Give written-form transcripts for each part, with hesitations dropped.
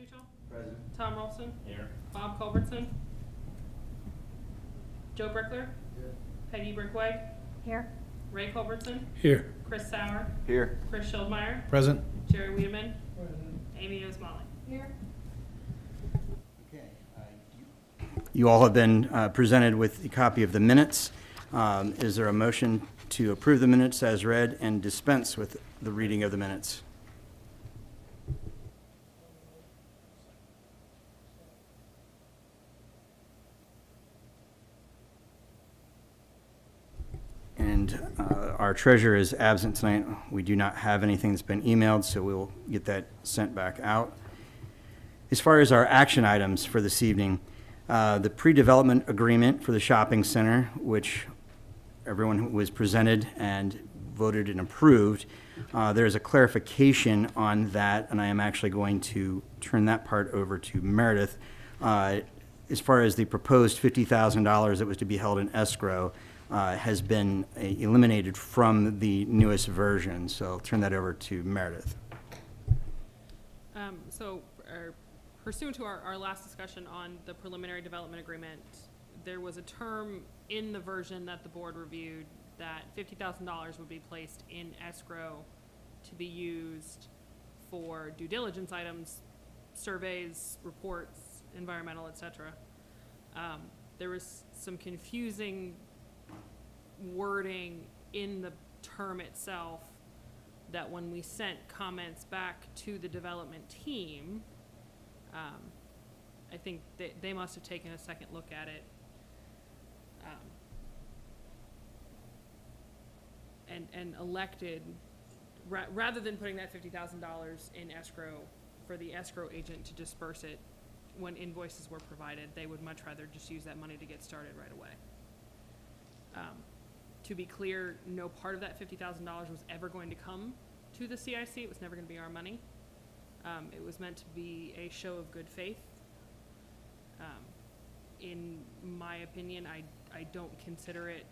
Mitchell. Present. Tom Rolson. Here. Bob Culbertson. Joe Brickler. Here. Peggy Brickway. Here. Ray Culbertson. Here. Chris Sauer. Here. Chris Schildmeyer. Present. Jerry Wiedemann. Amy Osmalley. Here. Okay. You all have been presented with a copy of the minutes. Is there a motion to approve the minutes as read and dispense with the reading of the minutes? And our treasurer is absent tonight. We do not have anything that's been emailed, so we'll get that sent back out. As far as our action items for this evening, the pre-development agreement for the shopping center, which everyone was presented and voted and approved, there's a clarification on that, and I am actually going to turn that part over to Meredith. As far as the proposed $50,000 that was to be held in escrow, has been eliminated from the newest version. So I'll turn that over to Meredith. Pursuant to our last discussion on the preliminary development agreement, there was a term in the version that the board reviewed that $50,000 would be placed in escrow to be used for due diligence items, surveys, reports, environmental, etc. There was some confusing wording in the term itself that when we sent comments back to the development team, I think they must have taken a second look at it and elected, rather than putting that $50,000 in escrow for the escrow agent to disperse it when invoices were provided, they would much rather just use that money to get started right away. To be clear, no part of that $50,000 was ever going to come to the CIC. It was never going to be our money. It was meant to be a show of good faith. In my opinion, I don't consider it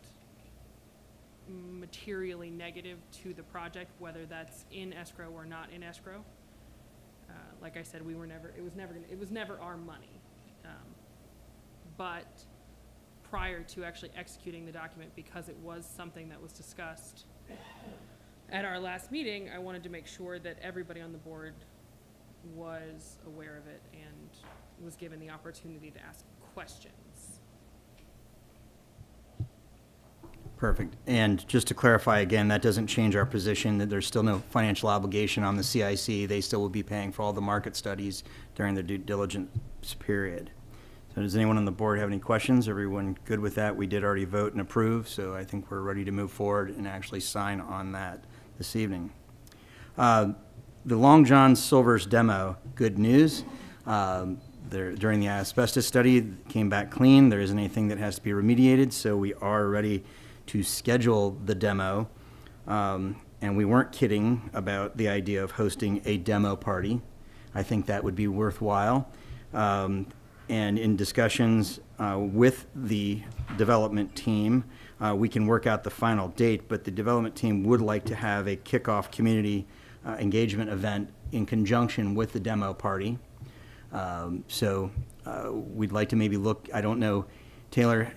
materially negative to the project, whether that's in escrow or not in escrow. Like I said, it was never our money. But prior to actually executing the document, because it was something that was discussed at our last meeting, I wanted to make sure that everybody on the board was aware of it and was given the opportunity to ask questions. Perfect. And just to clarify again, that doesn't change our position that there's still no financial obligation on the CIC. They still will be paying for all the market studies during the due diligence period. So does anyone on the board have any questions? Everyone good with that? We did already vote and approve, so I think we're ready to move forward and actually sign on that this evening. The Long John Silver's demo, good news. During the asbestos study, it came back clean. There isn't anything that has to be remediated, so we are ready to schedule the demo. And we weren't kidding about the idea of hosting a demo party. I think that would be worthwhile. And in discussions with the development team, we can work out the final date, but the development team would like to have a kickoff community engagement event in conjunction with the demo party. So we'd like to maybe look, I don't know, Taylor,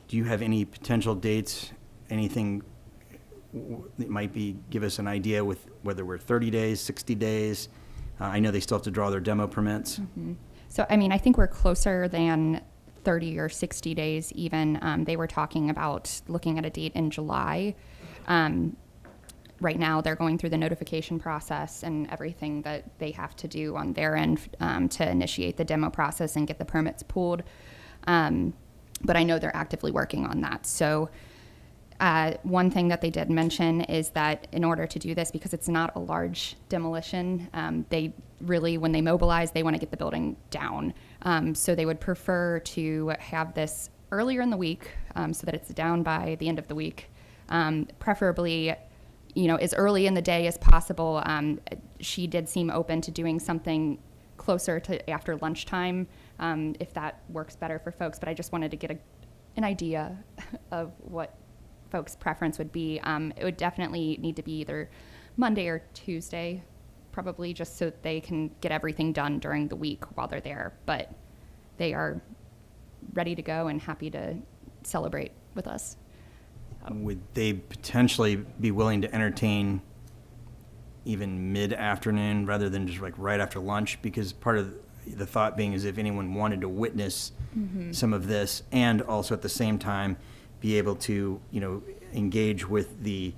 do you have any potential dates, anything that might give us an idea with whether we're 30 days, 60 days? I know they still have to draw their demo permits. Mm-hmm. So, I mean, I think we're closer than 30 or 60 days even. They were talking about looking at a date in July. Right now, they're going through the notification process and everything that they have to do on their end to initiate the demo process and get the permits pulled. But I know they're actively working on that. So one thing that they did mention is that in order to do this, because it's not a large demolition, they really, when they mobilize, they want to get the building down. So they would prefer to have this earlier in the week so that it's down by the end of the week, preferably as early in the day as possible. She did seem open to doing something closer to after lunchtime, if that works better for folks. But I just wanted to get an idea of what folks' preference would be. It would definitely need to be either Monday or Tuesday, probably just so that they can get everything done during the week while they're there. But they are ready to go and happy to celebrate with us. Would they potentially be willing to entertain even mid-afternoon rather than just like right after lunch? Because part of the thought being is if anyone wanted to witness some of this and also at the same time be able to, engage with the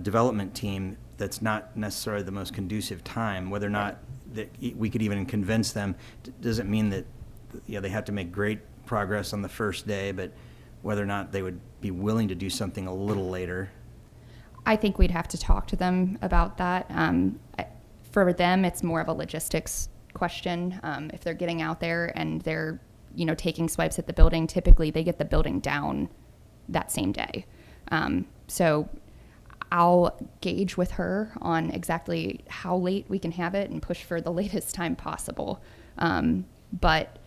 development team, that's not necessarily the most conducive time. Whether or not that we could even convince them doesn't mean that they have to make great progress on the first day, but whether or not they would be willing to do something a little later. I think we'd have to talk to them about that. For them, it's more of a logistics question. If they're getting out there and they're, taking swipes at the building, typically they get the building down that same day. So I'll gauge with her on exactly how late we can have it and push for the latest time possible. But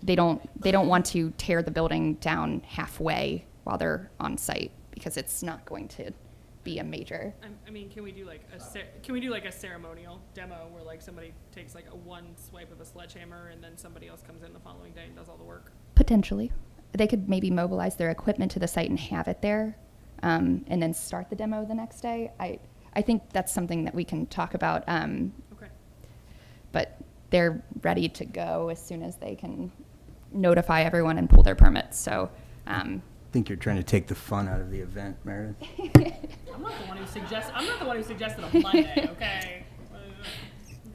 they don't want to tear the building down halfway while they're on site because it's not going to be a major. I mean, can we do like a ceremonial demo where like somebody takes like a one swipe of a sledgehammer and then somebody else comes in the following day and does all the work? Potentially. They could maybe mobilize their equipment to the site and have it there, and then start the demo the next day. I think that's something that we can talk about. Okay. But they're ready to go as soon as they can notify everyone and pull their permits. So I think you're trying to take the fun out of the event, Meredith. I'm not the one who suggested a Monday, okay?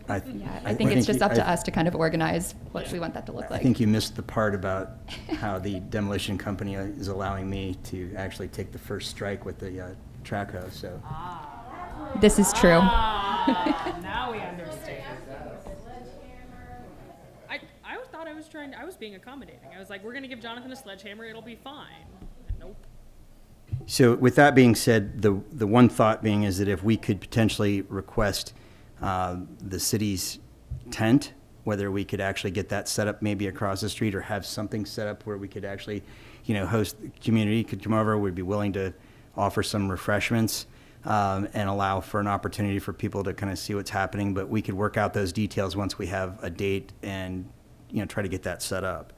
I think it's just up to us to kind of organize what we want that to look like. I think you missed the part about how the demolition company is allowing me to actually take the first strike with the track hoe, so. This is true. Now we understand. I thought I was being accommodating. I was like, we're going to give Jonathan a sledgehammer, it'll be fine. Nope. So with that being said, the one thought being is that if we could potentially request the city's tent, whether we could actually get that set up maybe across the street or have something set up where we could actually, host the community could come over, we'd be willing to offer some refreshments and allow for an opportunity for people to kind of see what's happening. But we could work out those details once we have a date and, try to get that set up.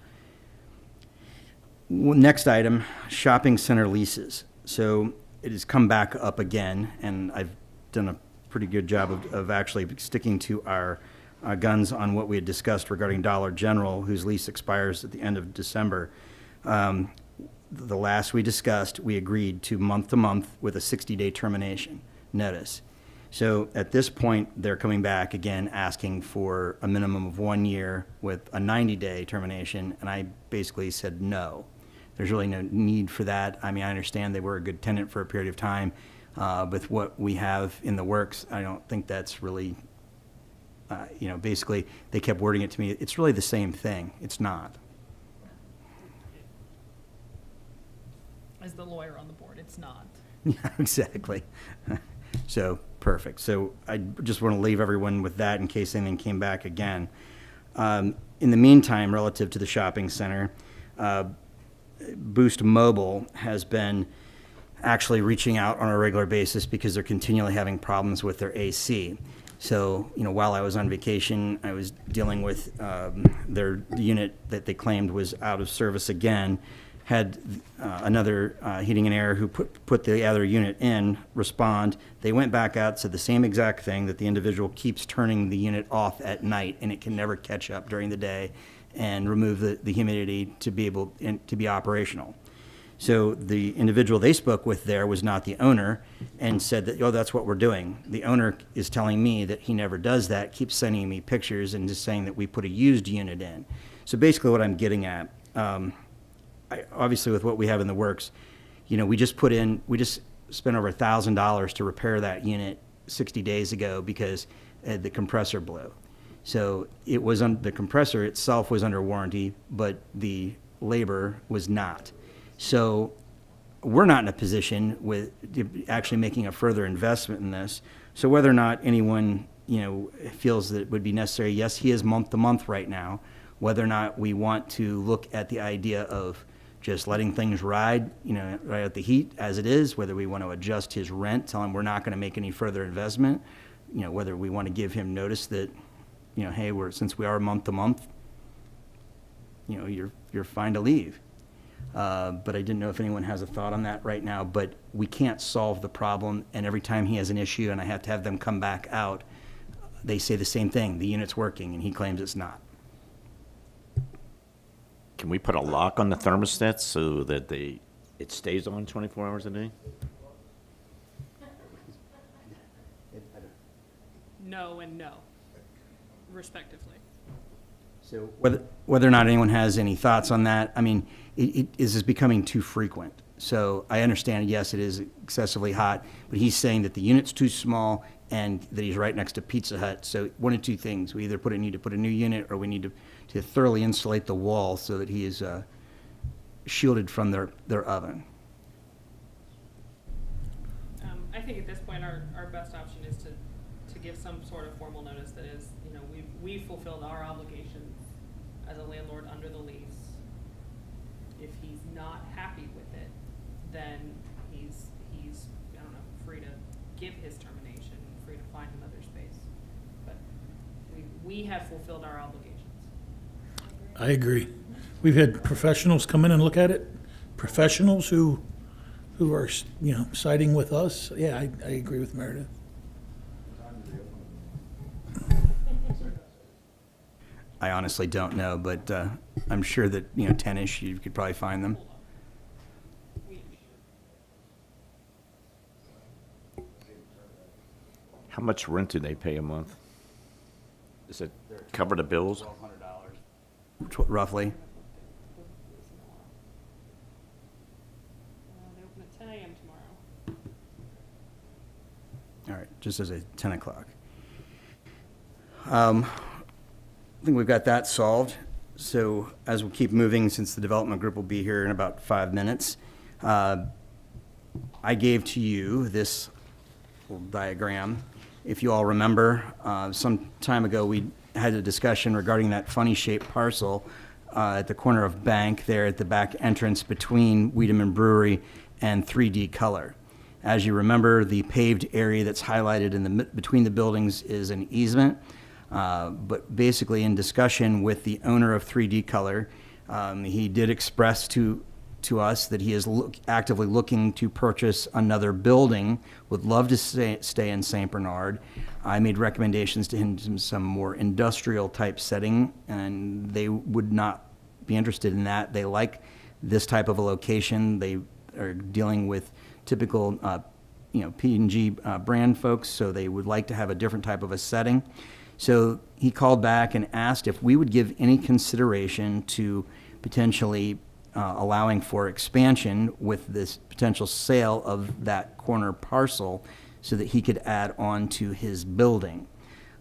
Next item, shopping center leases. So it has come back up again, and I've done a pretty good job of actually sticking to our guns on what we had discussed regarding Dollar General, whose lease expires at the end of December. The last we discussed, we agreed to month with a 60-day termination notice. So at this point, they're coming back again asking for a minimum of 1 year with a 90-day termination, and I basically said no. There's really no need for that. I mean, I understand they were a good tenant for a period of time. With what we have in the works, I don't think that's really, basically they kept wording it to me. It's really the same thing. It's not. As the lawyer on the board, it's not. Yeah, exactly. So, perfect. So I just want to leave everyone with that in case anything came back again. In the meantime, relative to the shopping center, Boost Mobile has been actually reaching out on a regular basis because they're continually having problems with their AC. So, while I was on vacation, I was dealing with their unit that they claimed was out of service again, had another heating and air who put the other unit in respond. They went back out, said the same exact thing, that the individual keeps turning the unit off at night and it can never catch up during the day and remove the humidity to be able to be operational. So the individual they spoke with there was not the owner and said that, that's what we're doing. The owner is telling me that he never does that, keeps sending me pictures and just saying that we put a used unit in. So basically what I'm getting at, obviously with what we have in the works, we just spent over $1,000 to repair that unit 60 days ago because the compressor blew. So it was the compressor itself was under warranty, but the labor was not. So we're not in a position with actually making a further investment in this. So whether or not anyone, feels that it would be necessary, yes, he is month to month right now. Whether or not we want to look at the idea of just letting things ride, right at the heat as it is, whether we want to adjust his rent, tell him we're not going to make any further investment, whether we want to give him notice that, hey, since we are month to month, you're fine to leave. But I didn't know if anyone has a thought on that right now, but we can't solve the problem, and every time he has an issue and I have to have them come back out, they say the same thing, the unit's working, and he claims it's not. Can we put a lock on the thermostat so that it stays on 24 hours a day? No and no, respectively. So whether or not anyone has any thoughts on that, I mean, it is becoming too frequent. So I understand, yes, it is excessively hot, but he's saying that the unit's too small and that he's right next to Pizza Hut. So one of two things, we either need to put a new unit, or we need to thoroughly insulate the wall so that he is shielded from their oven. I think at this point, our best option is to give some sort of formal notice that is, we fulfilled our obligations as a landlord under the lease. If he's not happy with it, then he's I don't know, free to give his termination, free to find another space. But we have fulfilled our obligations. I agree. We've had professionals come in and look at it, professionals who are, siding with us. Yeah, I agree with Meredith. I honestly don't know, but I'm sure that, 10-ish, you could probably find them. How much rent do they pay a month? Does it cover the bills? Roughly. They open at 10 a.m. tomorrow. All right, just as a 10 o'clock. I think we've got that solved. So as we keep moving, since the development group will be here in about 5 minutes, I gave to you this little diagram. If you all remember, some time ago, we had a discussion regarding that funny-shaped parcel at the corner of Bank there at the back entrance between Wiedemann Brewery and 3D Color. As you remember, the paved area that's highlighted in between the buildings is an easement. But basically, in discussion with the owner of 3D Color, he did express to us that he is actively looking to purchase another building, would love to stay in St. Bernard. I made recommendations to him in some more industrial type setting, and they would not be interested in that. They like this type of a location. They are dealing with typical P&G brand folks, so they would like to have a different type of a setting. So he called back and asked if we would give any consideration to potentially allowing for expansion with this potential sale of that corner parcel so that he could add on to his building.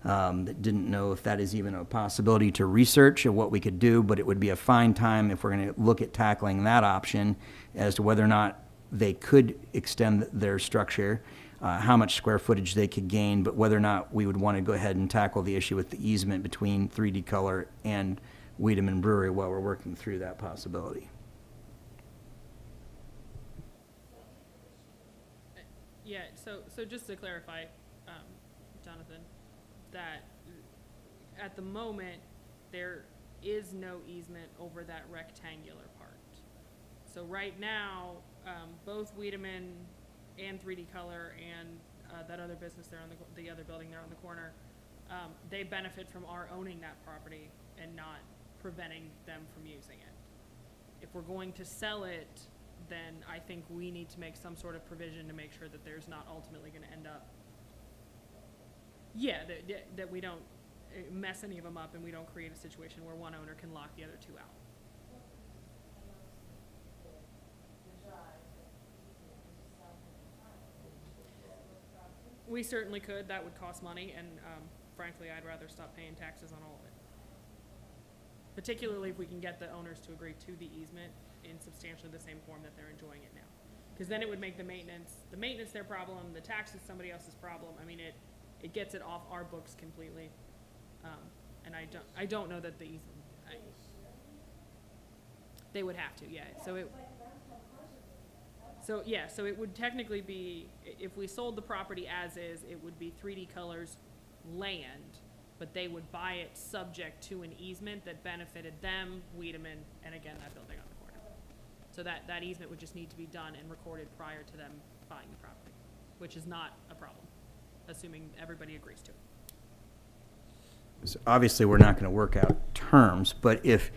Didn't know if that is even a possibility to research or what we could do, but it would be a fine time if we're going to look at tackling that option as to whether or not they could extend their structure, how much square footage they could gain, but whether or not we would want to go ahead and tackle the issue with the easement between 3D Color and Wiedemann Brewery while we're working through that possibility. Yeah, so just to clarify, Jonathan, that at the moment, there is no easement over that rectangular part. So right now, both Wiedemann and 3D Color and that other business there on the other building there on the corner, they benefit from our owning that property and not preventing them from using it. If we're going to sell it, then I think we need to make some sort of provision to make sure that there's not ultimately going to end up, that we don't mess any of them up and we don't create a situation where one owner can lock the other two out. We certainly could. That would cost money, and frankly, I'd rather stop paying taxes on all of it. Particularly if we can get the owners to agree to the easement in substantially the same form that they're enjoying it now. Because then it would make the maintenance their problem, the taxes somebody else's problem. I mean, it gets it off our books completely. And I don't know that the easement, they would have to, yeah. So, yeah, so it would technically be, if we sold the property as is, it would be 3D Colors land, but they would buy it subject to an easement that benefited them, Wiedemann, and again, that building on the corner. So that easement would just need to be done and recorded prior to them buying the property, which is not a problem, assuming everybody agrees to it. So obviously, we're not going to work out terms, but if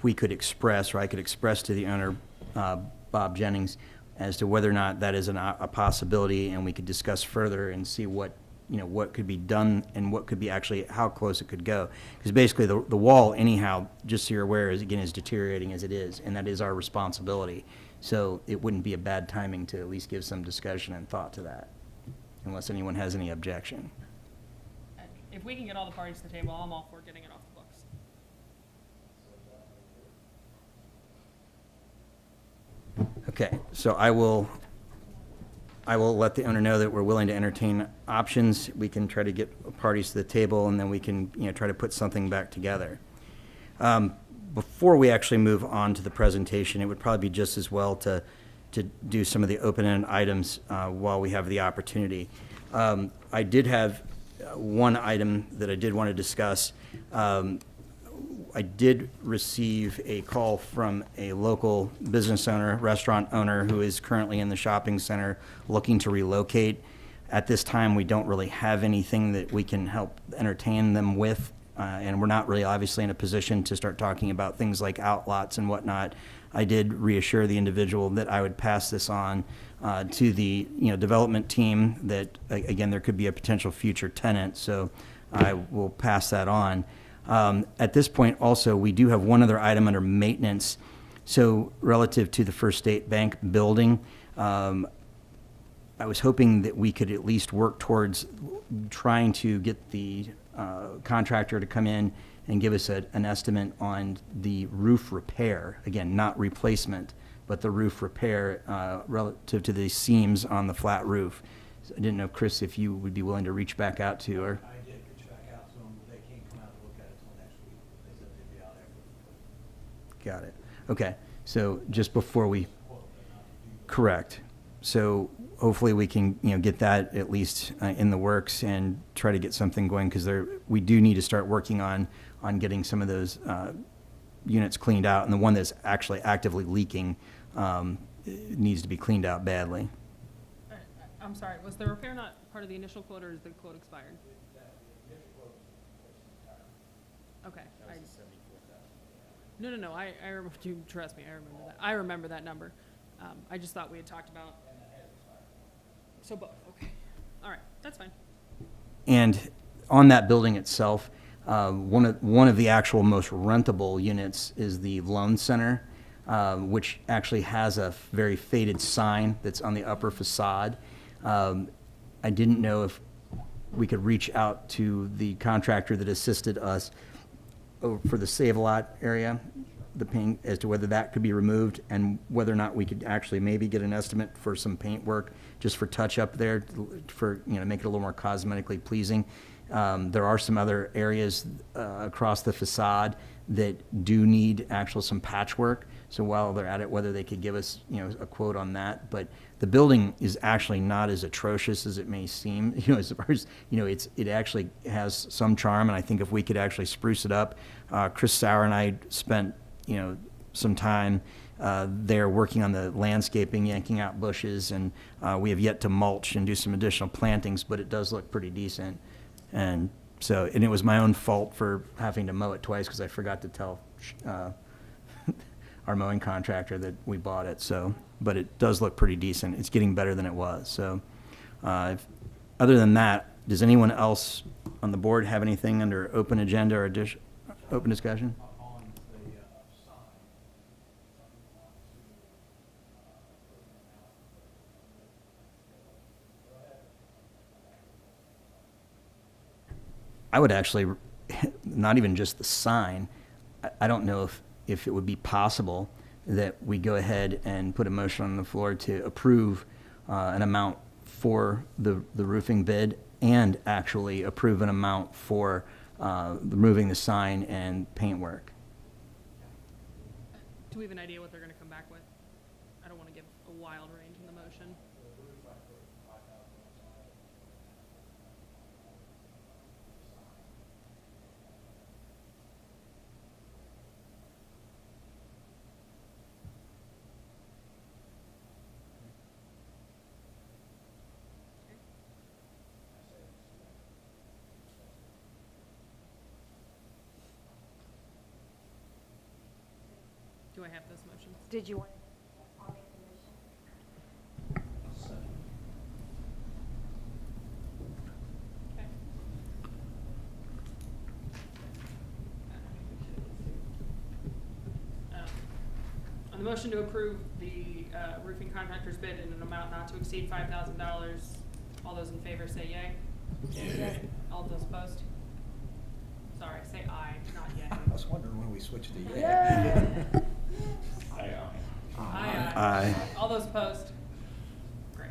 we could express, or I could express to the owner, Bob Jennings, as to whether or not that is a possibility, and we could discuss further and see what, what could be done and what could be actually, how close it could go. Because basically, the wall anyhow, just so you're aware, is deteriorating as it is, and that is our responsibility. So it wouldn't be a bad timing to at least give some discussion and thought to that, unless anyone has any objection. If we can get all the parties to the table, I'm all for getting it off the books. Okay, so I will let the owner know that we're willing to entertain options. We can try to get parties to the table, and then we can, try to put something back together. Before we actually move on to the presentation, it would probably be just as well to do some of the open-ended items while we have the opportunity. I did have one item that I did want to discuss. I did receive a call from a local business owner, restaurant owner, who is currently in the shopping center looking to relocate. At this time, we don't really have anything that we can help entertain them with, and we're not really obviously in a position to start talking about things like outlots and whatnot. I did reassure the individual that I would pass this on to the development team, that again, there could be a potential future tenant, so I will pass that on. At this point also, we do have one other item under maintenance. So relative to the First State Bank building, I was hoping that we could at least work towards trying to get the contractor to come in and give us an estimate on the roof repair. Again, not replacement, but the roof repair relative to the seams on the flat roof. So I didn't know, Chris, if you would be willing to reach back out to her. I did reach back out to them, but they can't come out and look at it till next week. They said they'd be out there. Got it. Okay, so just before we, correct. So hopefully we can, get that at least in the works and try to get something going, because we do need to start working on getting some of those units cleaned out, and the one that's actually actively leaking needs to be cleaned out badly. I'm sorry, was the repair not part of the initial quote, or is the quote expired? Okay. No, I remember, you trust me, I remember that. I remember that number. I just thought we had talked about. So both, okay. All right, that's fine. And on that building itself, one of the actual most rentable units is the loan center, which actually has a very faded sign that's on the upper facade. I didn't know if we could reach out to the contractor that assisted us for the Save-A-Lot area, the paint, as to whether that could be removed, and whether or not we could actually maybe get an estimate for some paint work just for touch-up there, for, make it a little more cosmetically pleasing. There are some other areas across the facade that do need some patchwork. So while they're at it, whether they could give us, a quote on that. But the building is actually not as atrocious as it may seem. As far as, it actually has some charm, and I think if we could actually spruce it up. Chris Sauer and I spent, some time there working on the landscaping, yanking out bushes, and we have yet to mulch and do some additional plantings, but it does look pretty decent. And so, and it was my own fault for having to mow it twice, because I forgot to tell our mowing contractor that we bought it. So, but it does look pretty decent. It's getting better than it was. So, other than that, does anyone else on the board have anything under open agenda or open discussion? On the sign, I would actually, not even just the sign, I don't know if it would be possible that we go ahead and put a motion on the floor to approve an amount for the roofing bid, and actually approve an amount for removing the sign and paint work. Do we have an idea what they're gonna come back with? I don't wanna give a wild range. Do I have those motions? Did you want? Okay. On the motion to approve the roofing contractor's bid in an amount not to exceed $5,000, all those in favor say yay. Yeah. All those opposed? Sorry, say aye, not yay. I was wondering when we switched to yeah. Aye, aye. Aye. All those opposed? Great.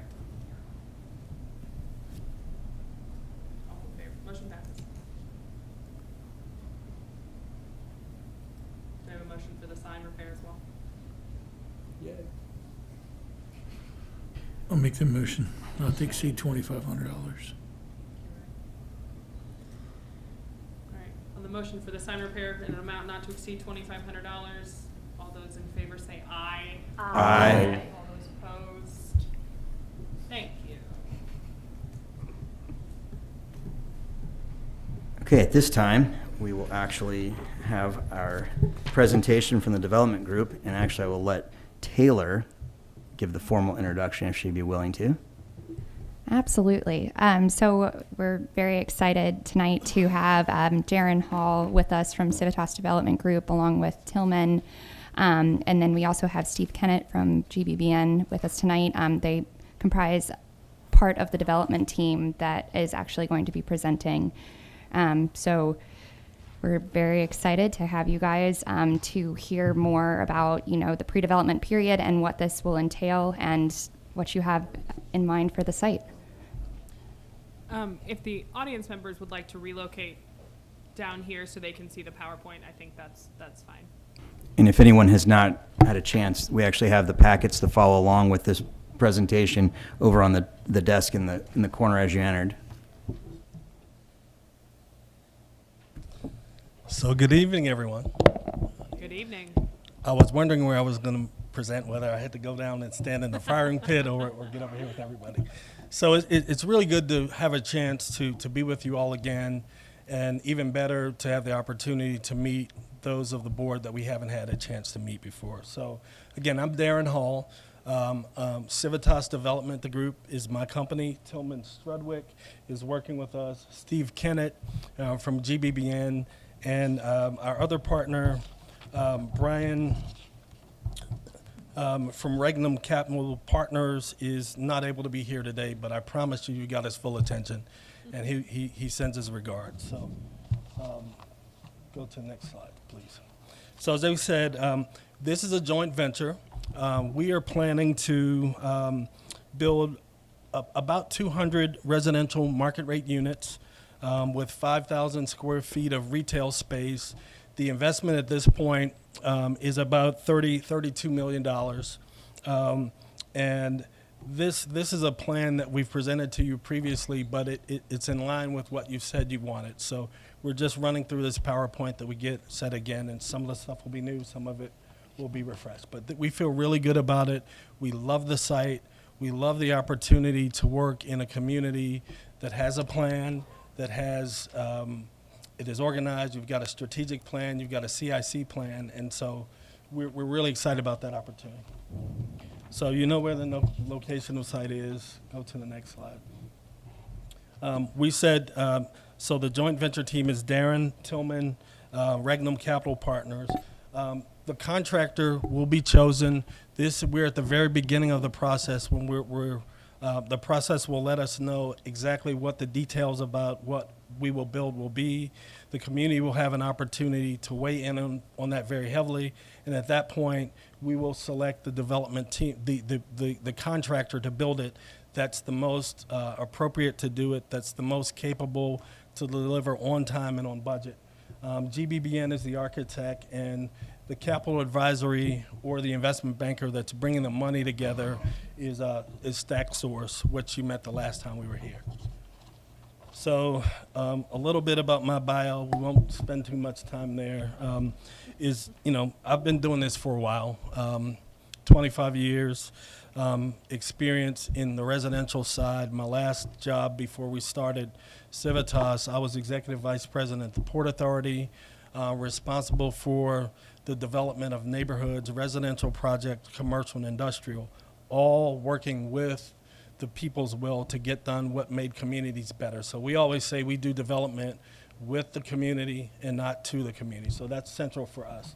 All in favor, motion passes. Do I have a motion for the sign repair as well? Yeah. I'll make the motion, not to exceed $2,500. All right, on the motion for the sign repair in an amount not to exceed $2,500, all those in favor say aye. Aye. All those opposed? Thank you. Okay, at this time, we will actually have our presentation from the development group, and actually I will let Taylor give the formal introduction if she'd be willing to. Absolutely. So we're very excited tonight to have Darren Hall with us from Civitas Development Group, along with Tillman. And then we also have Steve Kennett from GBBN with us tonight. They comprise part of the development team that is actually going to be presenting. So we're very excited to have you guys to hear more about, the pre-development period and what this will entail and what you have in mind for the site. If the audience members would like to relocate down here so they can see the PowerPoint, I think that's fine. And if anyone has not had a chance, we actually have the packets to follow along with this presentation over on the desk in the corner as you entered. So good evening, everyone. Good evening. I was wondering where I was going to present, whether I had to go down and stand in the firing pit or get over here with everybody. So it's really good to have a chance to be with you all again, and even better to have the opportunity to meet those of the board that we haven't had a chance to meet before. So again, I'm Darren Hall. Civitas Development, the group, is my company. Tillman Strudwick is working with us. Steve Kennett from GBBN, and our other partner, Brian from Regnum Capital Partners, is not able to be here today, but I promise you got his full attention, and he sends his regards. So go to the next slide, please. So as I said, this is a joint venture. We are planning to build about 200 residential market rate units with 5,000 square feet of retail space. The investment at this point is about $32 million. And this is a plan that we've presented to you previously, but it's in line with what you said you wanted. So we're just running through this PowerPoint that we get set again, and some of the stuff will be new, some of it will be refreshed. But we feel really good about it. We love the site. We love the opportunity to work in a community that has a plan, that has it is organized. You've got a strategic plan. You've got a CIC plan, and so we're really excited about that opportunity. So you know where the location of the site is. Go to the next slide. We said, so the joint venture team is Darren, Tillman, Regnum Capital Partners. The contractor will be chosen. We're at the very beginning of the process when the process will let us know exactly what the details about what we will build will be. The community will have an opportunity to weigh in on that very heavily, and at that point, we will select the development team, the contractor to build it that's the most appropriate to do it, that's the most capable to deliver on time and on budget. GBBN is the architect, and the capital advisory or the investment banker that's bringing the money together is Stack Source, which you met the last time we were here. So a little bit about my bio. We won't spend too much time there. I've been doing this for a while, 25 years experience in the residential side. My last job before we started Civitas, I was executive vice president at the Port Authority. responsible for the development of neighborhoods, residential projects, commercial and industrial, all working with the people's will to get done what made communities better. So we always say we do development with the community and not to the community. So that's central for us.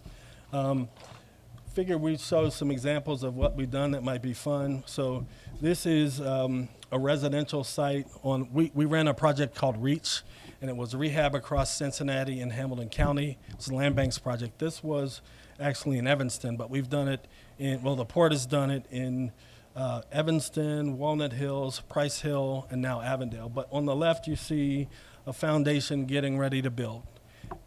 Figure we show some examples of what we've done that might be fun. So this is a residential site on, we ran a project called REACH, and it was rehab across Cincinnati and Hamilton County. It's a land banks project. This was actually in Evanston, but we've done it in, well, the port has done it in Evanston, Walnut Hills, Price Hill, and now Avondale. But on the left, you see a foundation getting ready to build.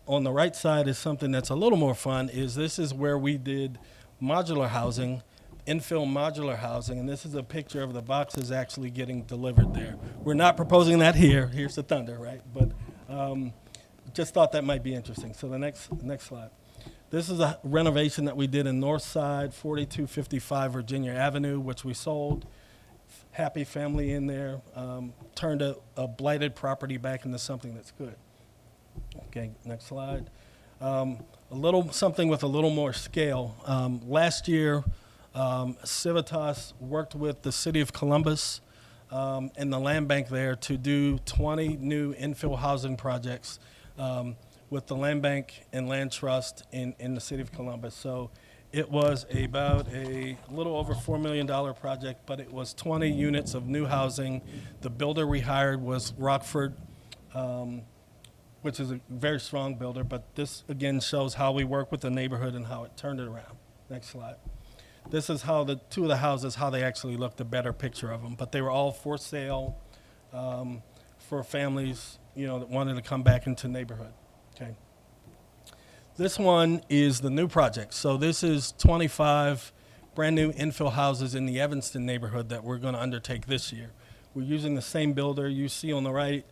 On the right side is something that's a little more fun, is this is where we did modular housing, infill modular housing, and this is a picture of the boxes actually getting delivered there. We're not proposing that here. Here's the thunder, right? But just thought that might be interesting. So the next slide. This is a renovation that we did in Northside, 4255 Virginia Avenue, which we sold. Happy family in there, turned a blighted property back into something that's good. Okay, next slide. Something with a little more scale. Last year, Civitas worked with the city of Columbus and the land bank there to do 20 new infill housing projects with the land bank and land trust in the city of Columbus. So it was about a little over $4 million project, but it was 20 units of new housing. The builder we hired was Rockford, which is a very strong builder, but this again shows how we work with the neighborhood and how it turned it around. Next slide. This is how the two of the houses, how they actually looked, a better picture of them, but they were all for sale for families, that wanted to come back into neighborhood. Okay. This one is the new project. So this is 25 brand new infill houses in the Evanston neighborhood that we're going to undertake this year. We're using the same builder you see on the right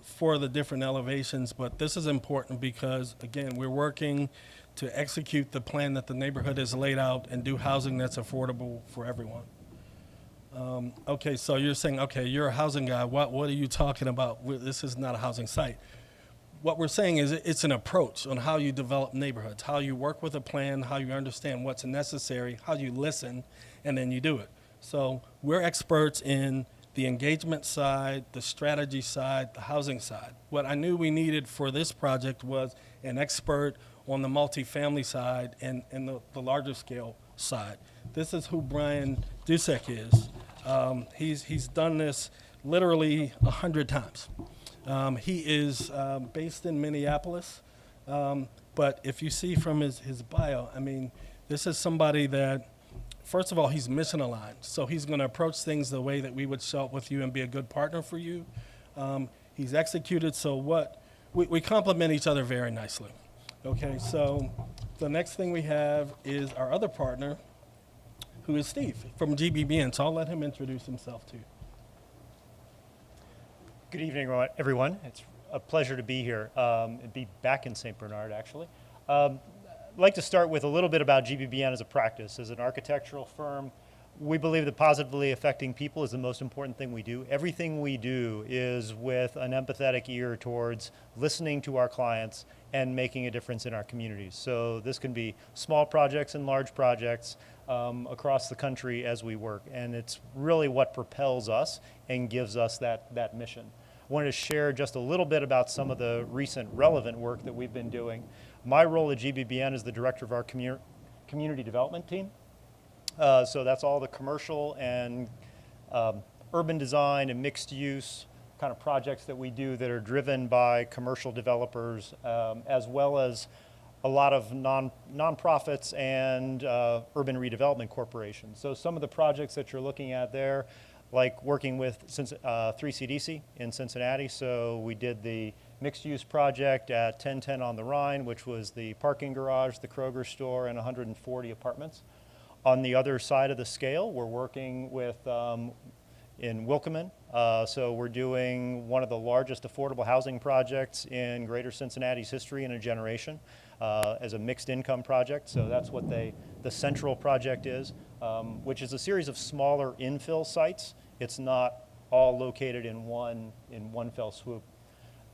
for the different elevations, but this is important because, again, we're working to execute the plan that the neighborhood has laid out and do housing that's affordable for everyone. Okay, so you're saying, okay, you're a housing guy. What are you talking about? This is not a housing site. What we're saying is it's an approach on how you develop neighborhoods, how you work with a plan, how you understand what's necessary, how you listen, and then you do it. So we're experts in the engagement side, the strategy side, the housing side. What I knew we needed for this project was an expert on the multifamily side and the larger scale side. This is who Brian Dusek is. He's done this literally 100 times. He is based in Minneapolis, but if you see from his bio, I mean, this is somebody that, first of all, he's mission aligned. So he's going to approach things the way that we would show up with you and be a good partner for you. He's executed, so we complement each other very nicely. Okay, so the next thing we have is our other partner, who is Steve from GBBN. So I'll let him introduce himself to you. Good evening, everyone. It's a pleasure to be here and be back in St. Bernard, actually. I'd like to start with a little bit about GBBN as a practice. As an architectural firm, we believe that positively affecting people is the most important thing we do. Everything we do is with an empathetic ear towards listening to our clients and making a difference in our communities. So this can be small projects and large projects across the country as we work. And it's really what propels us and gives us that mission. I wanted to share just a little bit about some of the recent relevant work that we've been doing. My role at GBBN is the director of our community development team. So that's all the commercial and urban design and mixed use kind of projects that we do that are driven by commercial developers, as well as a lot of nonprofits and urban redevelopment corporations. So some of the projects that you're looking at there, like working with 3CDC in Cincinnati. So we did the mixed use project at 1010 on the Rhine, which was the parking garage, the Kroger store, and 140 apartments. On the other side of the scale, we're working with in Wilkeman. So we're doing one of the largest affordable housing projects in greater Cincinnati's history in a generation as a mixed income project. So that's what the central project is, which is a series of smaller infill sites. It's not all located in one fell swoop.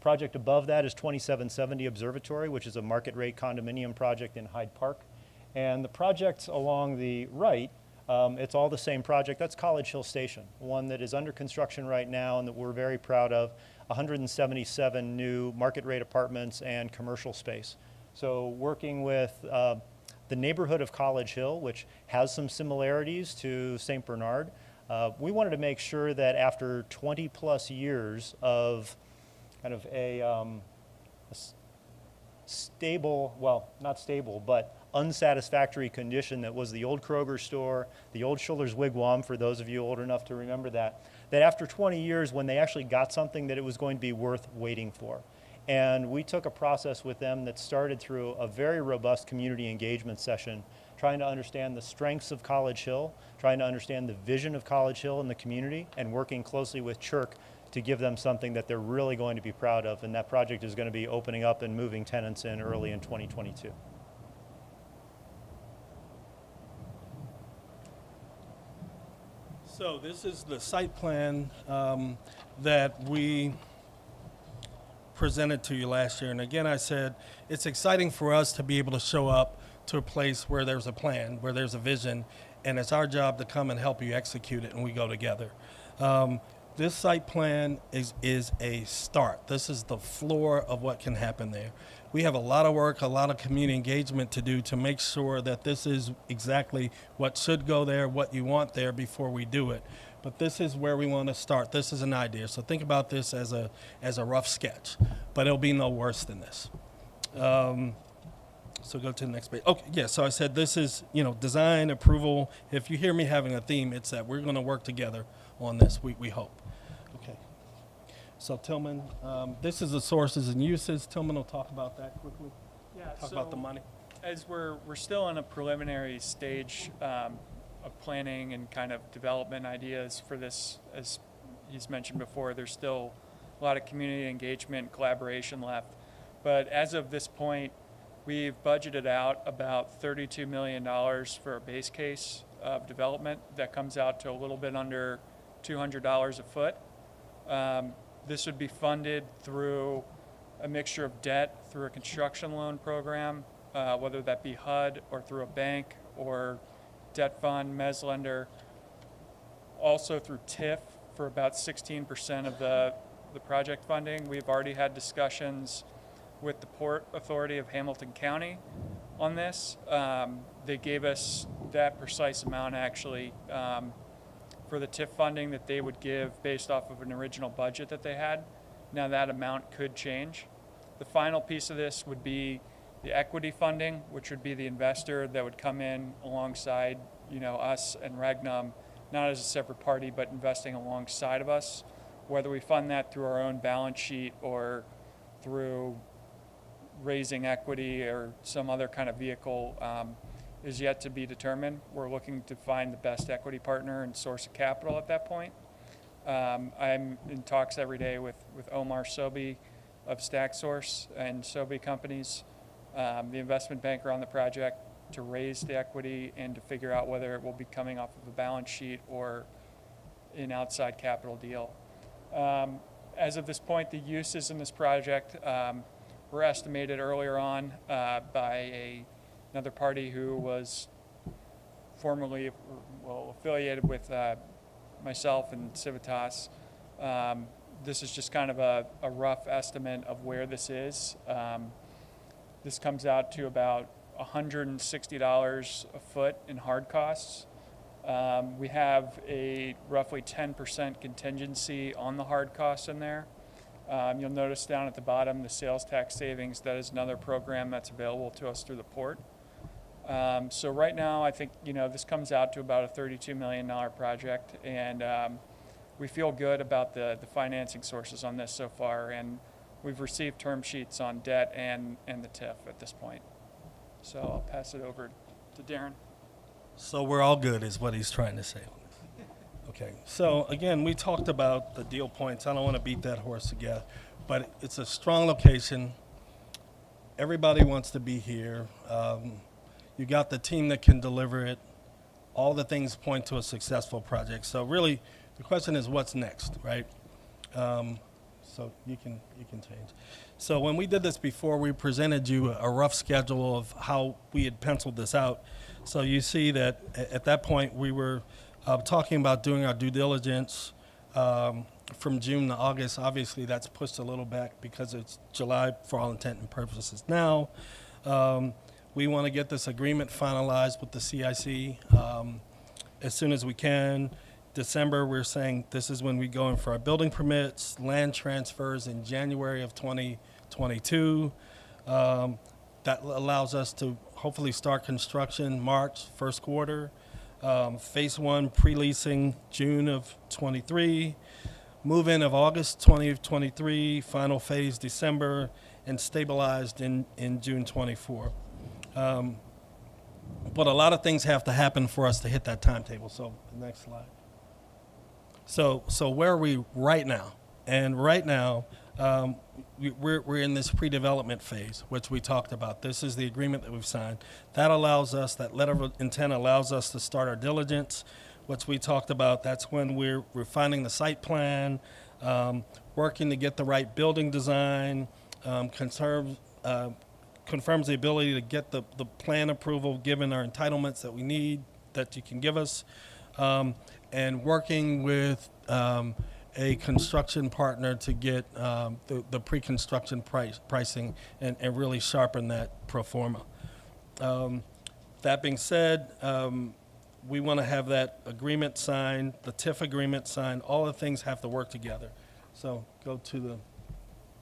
Project above that is 2770 Observatory, which is a market rate condominium project in Hyde Park. And the projects along the right, it's all the same project. That's College Hill Station, one that is under construction right now and that we're very proud of. 177 new market rate apartments and commercial space. So working with the neighborhood of College Hill, which has some similarities to St. Bernard, we wanted to make sure that after 20 plus years of kind of stable, well, not stable, but unsatisfactory condition that was the old Kroger store, the old Schuller's Wigwam, for those of you old enough to remember that after 20 years, when they actually got something, that it was going to be worth waiting for. And we took a process with them that started through a very robust community engagement session, trying to understand the strengths of College Hill, trying to understand the vision of College Hill in the community, and working closely with CHIRC to give them something that they're really going to be proud of. And that project is going to be opening up and moving tenants in early in 2022. So this is the site plan that we presented to you last year. And again, I said, it's exciting for us to be able to show up to a place where there's a plan, where there's a vision, and it's our job to come and help you execute it, and we go together. This site plan is a start. This is the floor of what can happen there. We have a lot of work, a lot of community engagement to do to make sure that this is exactly what should go there, what you want there before we do it. But this is where we want to start. This is an idea. So think about this as a rough sketch, but it'll be no worse than this. So go to the next page. Okay, yeah, so I said this is, design, approval. If you hear me having a theme, it's that we're going to work together on this, we hope. Okay. So Tillman, this is the sources and uses. Tillman will talk about that quickly. Yeah, Talk about the money. As we're still in a preliminary stage of planning and kind of development ideas for this, as he's mentioned before, there's still a lot of community engagement, collaboration left. But as of this point, we've budgeted out about $32 million for a base case of development that comes out to a little bit under $200 a foot. This would be funded through a mixture of debt, through a construction loan program, whether that be HUD or through a bank or debt fund, mezz lender, also through TIF for about 16% of the project funding. We've already had discussions with the Port Authority of Hamilton County on this. They gave us that precise amount actually for the TIF funding that they would give based off of an original budget that they had. Now that amount could change. The final piece of this would be the equity funding, which would be the investor that would come in alongside, us and Regnum, not as a separate party, but investing alongside of us. Whether we fund that through our own balance sheet or through raising equity or some other kind of vehicle is yet to be determined. We're looking to find the best equity partner and source of capital at that point. I'm in talks every day with Omar Sobi of StackSource and Sobi Companies, the investment banker on the project, to raise the equity and to figure out whether it will be coming off of a balance sheet or an outside capital deal. As of this point, the uses in this project were estimated earlier on by another party who was formerly affiliated with myself and Civitas. This is just kind of a rough estimate of where this is. This comes out to about $160 a foot in hard costs. We have a roughly 10% contingency on the hard costs in there. You'll notice down at the bottom the sales tax savings. That is another program that's available to us through the port. So right now, I think this comes out to about a $32 million project, and we feel good about the financing sources on this so far, and we've received term sheets on debt and the TIF at this point. So I'll pass it over to Darren. So we're all good is what he's trying to say. Okay, so again, we talked about the deal points. I don't want to beat that horse again, but it's a strong location. Everybody wants to be here. You got the team that can deliver it. All the things point to a successful project. So really, the question is what's next, right? so you can change. So when we did this before, we presented you a rough schedule of how we had penciled this out. So you see that at that point, we were talking about doing our due diligence from June to August. Obviously, that's pushed a little back because it's July for all intent and purposes now. We want to get this agreement finalized with the CIC as soon as we can. December, we're saying this is when we go in for our building permits, land transfers in January of 2022. That allows us to hopefully start construction March, first quarter. Phase 1 pre-leasing June of 23. Move-in of August 2023, final phase December, and stabilized in June 24. But a lot of things have to happen for us to hit that timetable. So the next slide. So where are we right now? And right now, we're in this pre-development phase, which we talked about. This is the agreement that we've signed. That allows us, that letter of intent allows us to start our diligence, which we talked about. That's when we're refining the site plan, working to get the right building design, confirms the ability to get the plan approval given our entitlements that we need, that you can give us, and working with a construction partner to get the pre-construction pricing and really sharpen that pro forma. That being said, we want to have that agreement signed, the TIF agreement signed. All the things have to work together. So go to the,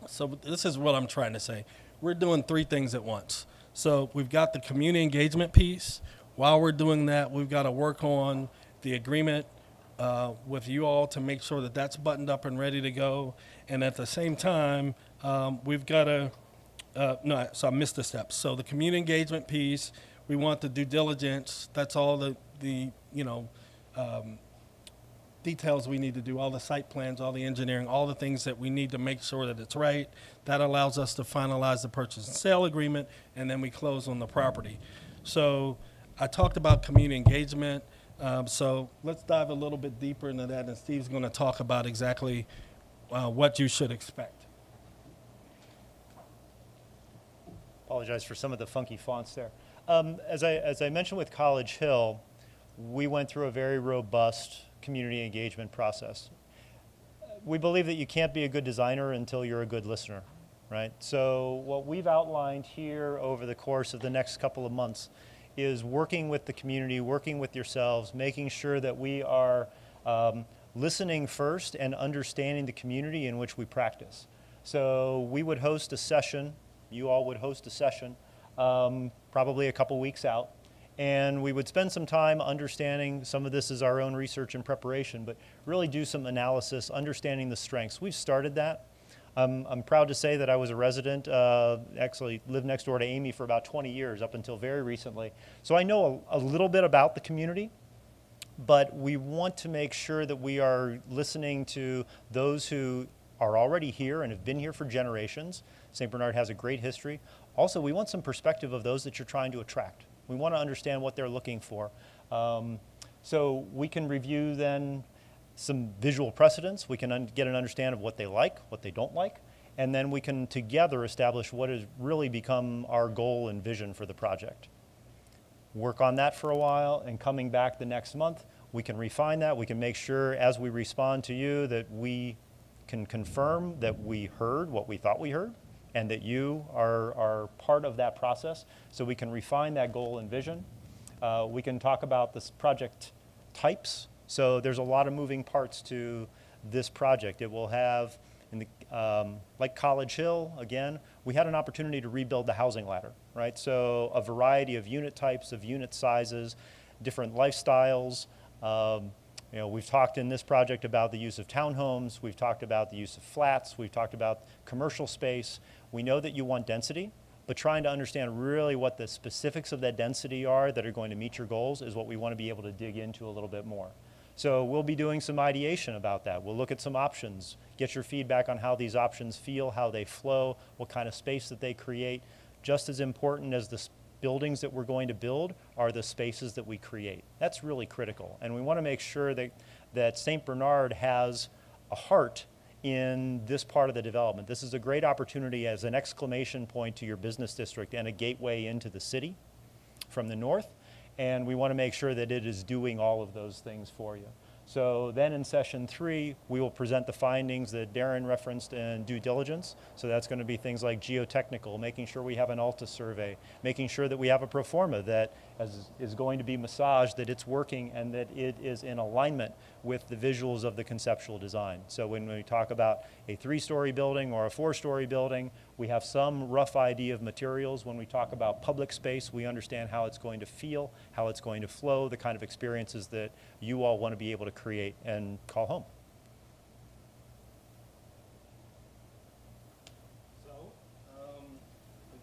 so this is what I'm trying to say. We're doing three things at once. So we've got the community engagement piece. While we're doing that, we've got to work on the agreement with you all to make sure that that's buttoned up and ready to go. And at the same time, we've got to, no, so I missed a step. So the community engagement piece, we want the due diligence. That's all the details we need to do, all the site plans, all the engineering, all the things that we need to make sure that it's right. That allows us to finalize the purchase and sale agreement, and then we close on the property. So I talked about community engagement. So let's dive a little bit deeper into that, and Steve's going to talk about exactly what you should expect. Apologize for some of the funky fonts there. As I mentioned with College Hill, we went through a very robust community engagement process. We believe that you can't be a good designer until you're a good listener, right? So what we've outlined here over the course of the next couple of months is working with the community, working with yourselves, making sure that we are listening first and understanding the community in which we practice. So we would host a session, you all would host a session, probably a couple weeks out, and we would spend some time understanding, some of this is our own research and preparation, but really do some analysis, understanding the strengths. We've started that. I'm proud to say that I was a resident, actually lived next door to Amy for about 20 years up until very recently. So I know a little bit about the community, but we want to make sure that we are listening to those who are already here and have been here for generations. St. Bernard has a great history. Also, we want some perspective of those that you're trying to attract. We want to understand what they're looking for. So we can review then some visual precedents. We can get an understanding of what they like, what they don't like, and then we can together establish what has really become our goal and vision for the project. Work on that for a while, and coming back the next month, we can refine that. We can make sure as we respond to you that we can confirm that we heard what we thought we heard, and that you are part of that process, so we can refine that goal and vision. We can talk about this project types. So there's a lot of moving parts to this project. It will have, like College Hill, again, we had an opportunity to rebuild the housing ladder, right? So a variety of unit types, of unit sizes, different lifestyles. We've talked in this project about the use of townhomes. We've talked about the use of flats. We've talked about commercial space. We know that you want density, but trying to understand really what the specifics of that density are that are going to meet your goals is what we want to be able to dig into a little bit more. So we'll be doing some ideation about that. We'll look at some options, get your feedback on how these options feel, how they flow, what kind of space that they create. Just as important as the buildings that we're going to build are the spaces that we create. That's really critical. And we want to make sure that St. Bernard has a heart in this part of the development. This is a great opportunity as an exclamation point to your business district and a gateway into the city from the north, and we want to make sure that it is doing all of those things for you. So then in session 3, we will present the findings that Darren referenced in due diligence. So that's going to be things like geotechnical, making sure we have an ALTA survey, making sure that we have a pro forma that is going to be massaged, that it's working, and that it is in alignment with the visuals of the conceptual design. So when we talk about a 3-story building or a 4-story building, we have some rough idea of materials. When we talk about public space, we understand how it's going to feel, how it's going to flow, the kind of experiences that you all want to be able to create and call home. So,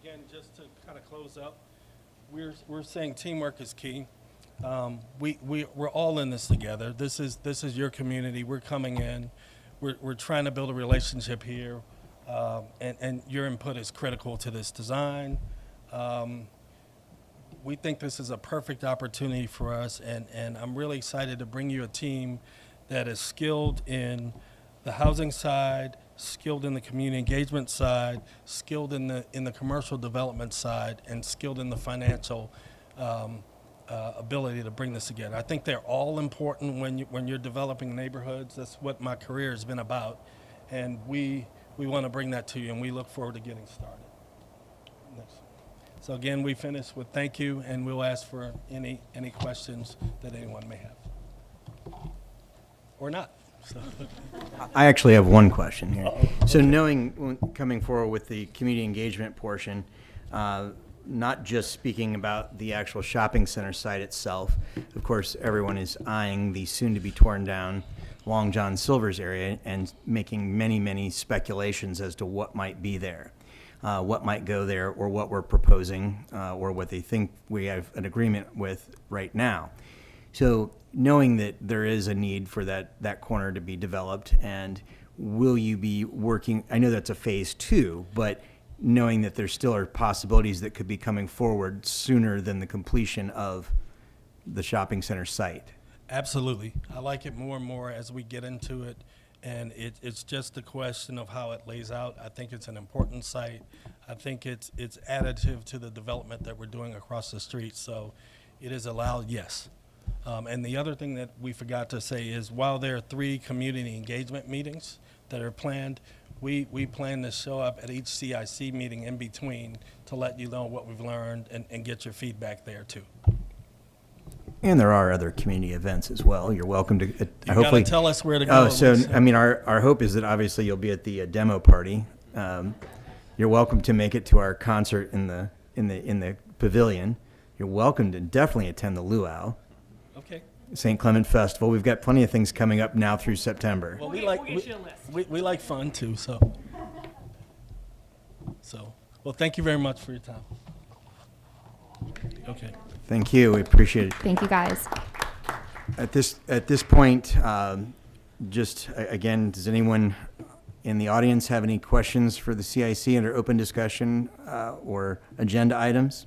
again, just to kind of close up, we're saying teamwork is key. We're all in this together. This is your community. We're coming in. We're trying to build a relationship here, and your input is critical to this design. We think this is a perfect opportunity for us, and I'm really excited to bring you a team that is skilled in the housing side, skilled in the community engagement side, skilled in the commercial development side, and skilled in the financial ability to bring this together. I think they're all important when you're developing neighborhoods. That's what my career has been about, and we want to bring that to you, and we look forward to getting started. Next. So again, we finish with thank you, and we'll ask for any questions that anyone may have, or not. So. I actually have one question here. So knowing, coming forward with the community engagement portion, not just speaking about the actual shopping center site itself, of course, everyone is eyeing the soon-to-be torn down Long John Silver's area and making many, many speculations as to what might be there, what might go there, or what we're proposing, or what they think we have an agreement with right now. So knowing that there is a need for that corner to be developed, and will you be working, I know that's a phase 2, but knowing that there still are possibilities that could be coming forward sooner than the completion of the shopping center site. Absolutely. I like it more and more as we get into it, and it's just a question of how it lays out. I think it's an important site. I think it's additive to the development that we're doing across the street, so it is allowed, yes. And the other thing that we forgot to say is while there are 3 community engagement meetings that are planned, we plan to show up at each CIC meeting in between to let you know what we've learned and get your feedback there too. And there are other community events as well. You're welcome to. You hopefully, gotta tell us where to go. Oh, so I mean, our hope is that obviously you'll be at the demo party. You're welcome to make it to our concert in the pavilion. You're welcome to definitely attend the luau. Okay. St. Clement Festival. We've got plenty of things coming up now through September. Well, We'll get you a list. we like fun too, so well, thank you very much for your time. Okay. Thank you. We appreciate it. Thank you, guys. At this point, just again, does anyone in the audience have any questions for the CIC under open discussion or agenda items?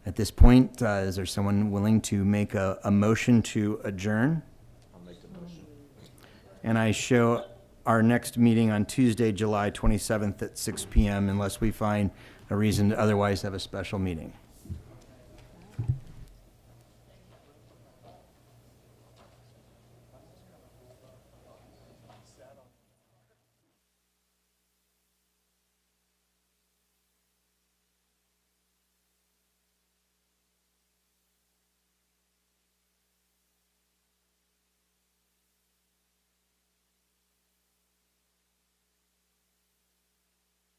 At this point, is there someone willing to make a motion to adjourn? I'll make the motion. And I show our next meeting on Tuesday, July 27th at 6 p.m. unless we find a reason to otherwise have a special meeting.